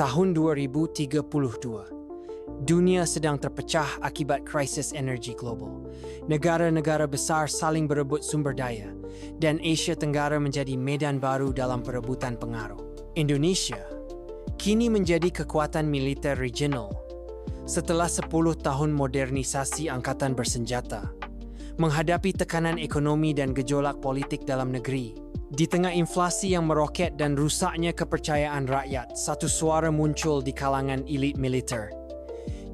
Tahun 2032, dunia sedang terpecah akibat krisis energi global. Negara-negara besar saling berebut sumber daya, dan Asia Tenggara menjadi medan baru dalam perebutan pengaruh. Indonesia kini menjadi kekuatan militer regional setelah 10 tahun modernisasi angkatan bersenjata, menghadapi tekanan ekonomi dan gejolak politik dalam negeri. Di tengah inflasi yang meroket dan rusaknya kepercayaan rakyat, satu suara muncul di kalangan elit militer.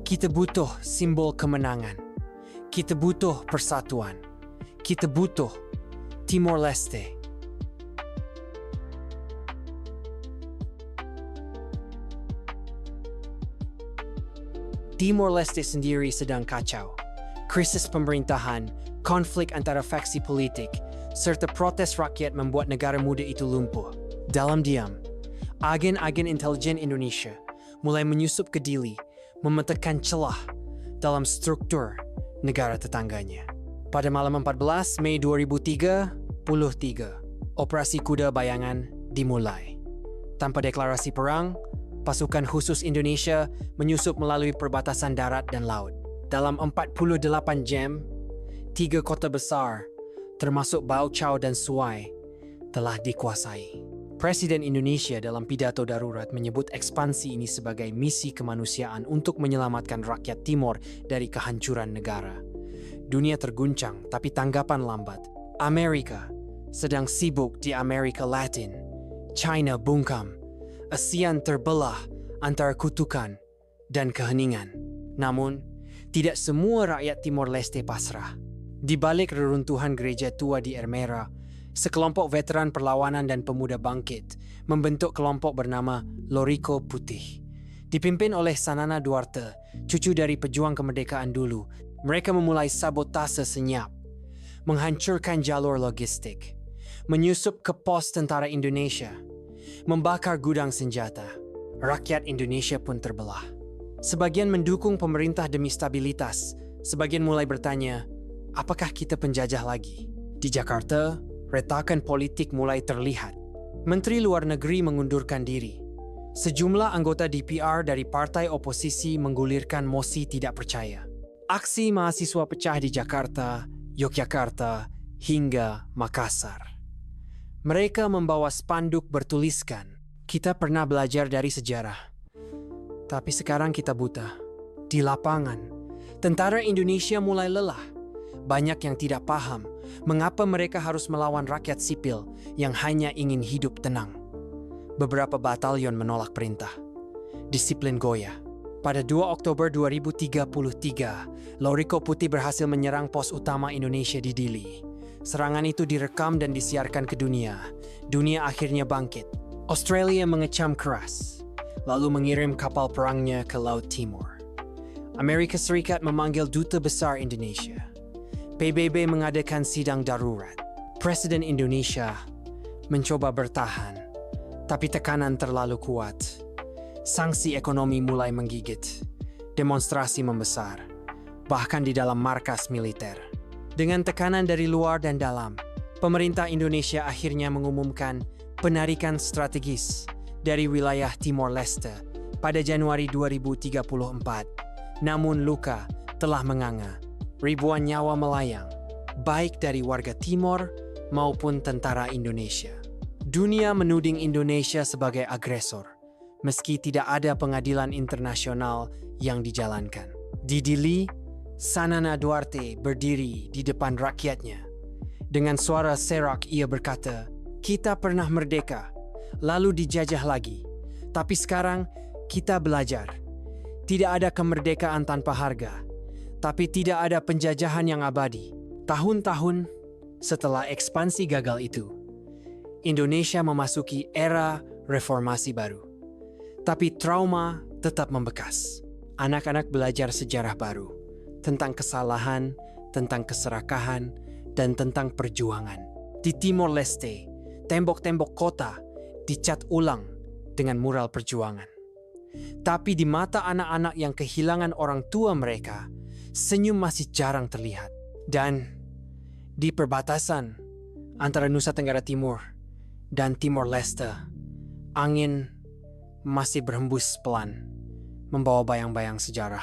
Kita butuh simbol kemenangan. Kita butuh persatuan. Kita butuh Timor Leste. Timor Leste sendiri sedang kacau. Krisis pemerintahan, konflik antara faksi politik, serta protes rakyat membuat negara muda itu lumpuh. Dalam diam, agen-agen intelijen Indonesia mulai menyusup ke Dili, memetakan celah dalam struktur negara tetangganya. Pada malam 14 Mei 2033, Operasi Kuda Bayangan dimulai. Tanpa deklarasi perang, pasukan khusus Indonesia menyusup melalui perbatasan darat dan laut. Dalam 48 jam, 3 kota besar termasuk Bau Chau dan Suai, telah dikuasai. Presiden Indonesia dalam pidato darurat menyebut ekspansi ini sebagai misi kemanusiaan untuk menyelamatkan rakyat Timor dari kehancuran negara. Dunia terguncang, tapi tanggapan lambat. Amerika sedang sibuk di Amerika Latin. China bungkam. ASEAN terbelah antara kutukan dan keheningan. Namun, tidak semua rakyat Timor Leste pasrah. Di balik reruntuhan gereja tua di Ermera, sekelompok veteran perlawanan dan pemuda bangkit membentuk kelompok bernama Loriko Putih. Dipimpin oleh Sanana Duarte, cucu dari pejuang kemerdekaan dulu, mereka memulai sabotase senyap, menghancurkan jalur logistik, menyusup ke pos tentara Indonesia, membakar gudang senjata. Rakyat Indonesia pun terbelah. Sebagian mendukung pemerintah demi stabilitas, sebagian mulai bertanya, apakah kita penjajah lagi? Di Jakarta, retakan politik mulai terlihat. Menteri Luar Negeri mengundurkan diri. Sejumlah anggota DPR dari partai oposisi menggulirkan mosi tidak percaya. Aksi mahasiswa pecah di Jakarta, Yogyakarta, hingga Makassar. Mereka membawa spanduk bertuliskan, "Kita pernah belajar dari sejarah, tapi sekarang kita buta." Di lapangan, tentara Indonesia mulai lelah. Banyak yang tidak paham mengapa mereka harus melawan rakyat sipil yang hanya ingin hidup tenang. Beberapa batalion menolak perintah. Disiplin goyah. Pada 2 Oktober 2033, Loriko Putih berhasil menyerang pos utama Indonesia di Dili. Serangan itu direkam dan disiarkan ke dunia. Dunia akhirnya bangkit. Australia mengecam keras, lalu mengirim kapal perangnya ke Laut Timur. Amerika Serikat memanggil Duta Besar Indonesia. PBB mengadakan sidang darurat. Presiden Indonesia mencoba bertahan, tapi tekanan terlalu kuat. Sanksi ekonomi mulai menggigit. Demonstrasi membesar, bahkan di dalam markas militer. Dengan tekanan dari luar dan dalam, pemerintah Indonesia akhirnya mengumumkan penarikan strategis dari wilayah Timor Leste pada Januari 2034. Namun luka telah menganga. Ribuan nyawa melayang, baik dari warga Timor maupun tentara Indonesia. Dunia menuding Indonesia sebagai agresor, meski tidak ada pengadilan internasional yang dijalankan. Di Dili, Sanana Duarte berdiri di depan rakyatnya. Dengan suara serak ia berkata, "Kita pernah merdeka, lalu dijajah lagi. Tapi sekarang kita belajar. Tidak ada kemerdekaan tanpa harga. Tapi tidak ada penjajahan yang abadi." Tahun-tahun setelah ekspansi gagal itu, Indonesia memasuki era reformasi baru. Tapi trauma tetap membekas. Anak-anak belajar sejarah baru tentang kesalahan, tentang keserakahan, dan tentang perjuangan. Di Timor Leste, tembok-tembok kota dicat ulang dengan mural perjuangan. Tapi di mata anak-anak yang kehilangan orang tua mereka, senyum masih jarang terlihat. Dan di perbatasan antara Nusa Tenggara Timur dan Timor Leste, angin masih berhembus pelan, membawa bayang-bayang sejarah.